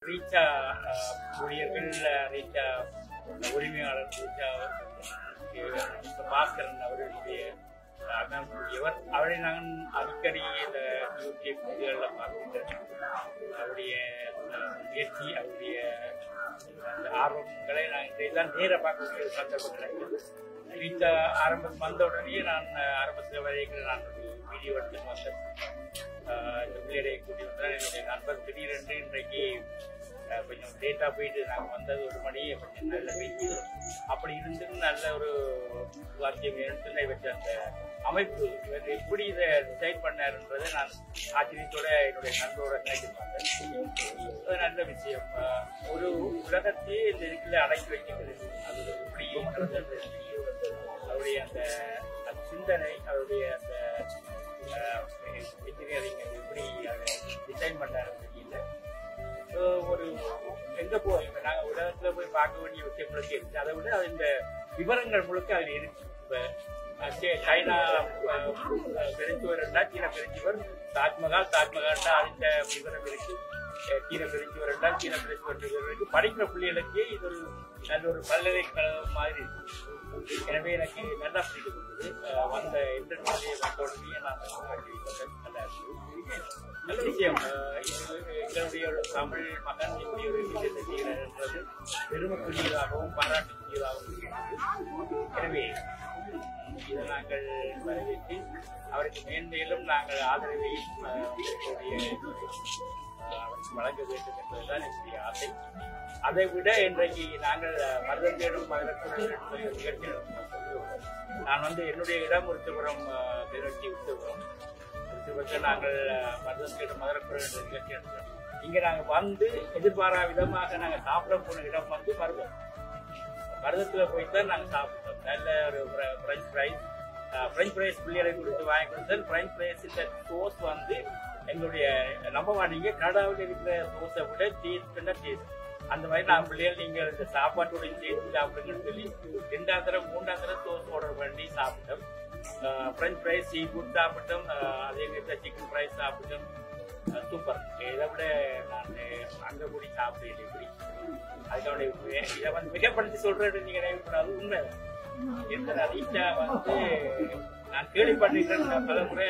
ரீச்சா ஊழியர்கள், ரீச்சா உரிமையாளர், ரீச்சா பாஸ்கரன் அவர்களுடைய அண்ணாவுடையவர். அவரை நான் அடிக்கடி இந்த யூடியூப் வீடியோவில் பார்த்துட்டேன். அவருடைய முயற்சி, அவருடைய அந்த ஆர்வங்களை நான் இதையெல்லாம் நேராக பார்க்கக்கூடிய சந்தர்ப்பங்கள் ரீச்சா ஆரம்பம் வந்த உடனே நான் ஆரம்பத்தில் வரைக்கும் நான் வீடியோ எடுத்து வந்தேன். இந்த பிள்ளைகளை கூட்டி வந்தால் என்னுடைய நண்பர் திடீரென்று இன்றைக்கு கொஞ்சம் லேட்டாக போயிட்டு நாங்கள் வந்தது ஒரு மணி கொஞ்சம் நல்ல வீட்டு அப்படி இருந்து நல்ல ஒரு வாக்கியம் எழுத்துல வச்ச அந்த அமைப்பு இவர் எப்படி இதை டிசைட் பண்ணாருன்றதை நான் ஆச்சரியத்தோட என்னுடைய நண்பரோட நினைச்சு பார்த்தேன். அது நல்ல விஷயம். ஒரு உலகத்தையே இந்த இதுக்குள்ள அடக்கி வைக்கிறது அது எப்படி அவருடைய அந்த சிந்தனை, அவருடைய அந்த இன்ஜினியரிங் எப்படி டிசைன் பண்ணாருன்னு தெரியல. ஒரு எங்க போய் நாங்கள் உலகத்துல போய் பார்க்க வேண்டிய விஷயங்களுக்கு இருக்கு. அதை விட இந்த விவரங்கள் முழுக்க அதில் இருக்கு. இப்ப சைனா பெருஞ்சுவர் என்றால் சீன பெருஞ்சுவர், தாஜ்மஹால் தாஜ்மஹால்னா அந்த விவரம் இருக்கு. சீன பெருஞ்சுவர் என்றால் சீன பெருஞ்சுவர் விவரம் இருக்கு. படிக்கிற பிள்ளைகளுக்கு இது ஒரு நல்ல ஒரு பல்கலைக்கழகம் மாதிரி இருக்கு. எனவே எனக்கு நல்லா பிடிக்கிறது. வந்த இன்டர்நெட்லேயே வந்த உடனே நான் நல்லா நல்ல விஷயம். எங்களுடைய ஒரு தமிழ் மகன் இப்படி ஒரு விஷயத்தை செய்கிறார் என்பது பெருமைக்குரியதாகவும் பாராட்டுக்குரியதாகவும் இருக்கிறது. எனவே இதை நாங்கள் வரவேற்று அவருக்கு மேன்மேலும் நாங்கள் ஆதரவையும் வழங்க வேண்டும் என்பதுதான் என்னுடைய ஆசை. அதை விட இன்றைக்கு நாங்கள் மருதம் தேடும் நிகழ்ச்சி நான் என்னுடைய இடம் உருத்துபுரம் நிகழ்ச்சி உருத்துபுரத்தில் நாங்கள் மருதம் தேடும் மதுரப்புறம் என்ற நிகழ்ச்சி எடுத்தோம். இங்கே நாங்கள் வந்து எதிர்பாரா விதமாக நாங்கள் சாப்பிட போன இடம் மருதம். மருதத்தில் போய்தான் நாங்கள் சாப்பிட்டோம். நல்ல ஒரு ஃப்ரெஞ்ச் ஃப்ரைஸ் பிள்ளைகளை கொடுத்து வாங்கி கொடுத்தேன். ஃப்ரெஞ்ச் ஃப்ரைஸ் சோஸ் எங்களுடைய நம்ப மாட்டீங்க, கனடாவில் இருக்கிற சோஸை விட டேஸ்ட்னா டேஸ்ட். அந்த மாதிரி நான் பிள்ளைகள் நீங்கள் இந்த சாப்பாட்டோட சேர்த்து சாப்பிடுங்கன்னு சொல்லி 2ஆம் தரம் 3ஆம் தரம் சோஸ் ஆர்டர் பண்ணி சாப்பிட்டோம். ஃப்ரெஞ்ச் ஃப்ரைஸ், சீ ஃபுட் சாப்பிட்டோம். அதே நேரத்தில் சிக்கன் ஃப்ரைஸ் சாப்பிட்டோம். சூப்பர். இதை விட நான் அங்கே கூடி சாப்பிடுறேன். இப்படி அதுக்கான இதை மிகப்படுத்தி சொல்றது நீங்க நினைவுக்கூடாது. உண்மை எந்த ரீச்சா நான் கேள்விப்பட்டிருக்கேன். பல முறை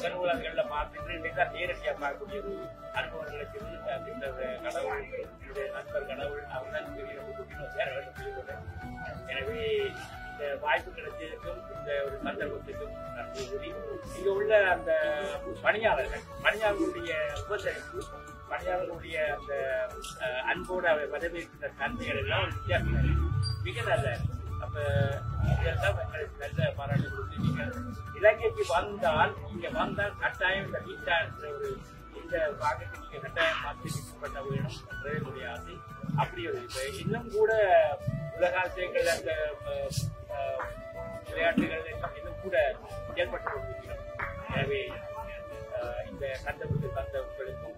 கருவூலங்கள்ல பார்த்துட்டு இன்னைக்கு நேரடியாக பார்க்கக்கூடிய அனுபவங்களுக்கு இந்த கடவுள், என்னுடைய நண்பர் கடவுள் அவர் தான் வேற வேறு. எனவே இந்த வாய்ப்பு கிடைச்சதுக்கும் இந்த ஒரு சந்தர்ப்பத்துக்கும் நன்றி கூறி இங்க உள்ள அந்த பணியாளர்களுடைய உபசரிப்பு, பணியாளர்களுடைய அந்த அன்போட வரவேற்கிற தன்மைகள் எல்லாம் ஒரு வித்தியாசம் மிக நல்ல. அப்ப இதெல்லாம் நல்ல பாராட்டு கொடுத்து நீங்கள் இலங்கைக்கு வந்தால் கட்டாயம் இந்த ரீச்சா என்ற ஒரு இந்த பாக்கெட்டு நீங்க கட்டாயம் மாற்றிப்பட்ட வேணும் என்றே என்னுடைய ஆசை. அப்படி ஒரு இன்னும் கூட உலக ஆசைகள் அந்த விளையாட்டுகள் இன்னும் கூட ஏற்பட்டு கொண்டிருக்கிறோம். எனவே இந்த கண்டபுரத்தில் வந்த உங்களுக்கும்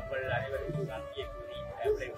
உங்கள் அனைவருக்கும் நன்றியை கூறி நன்றி.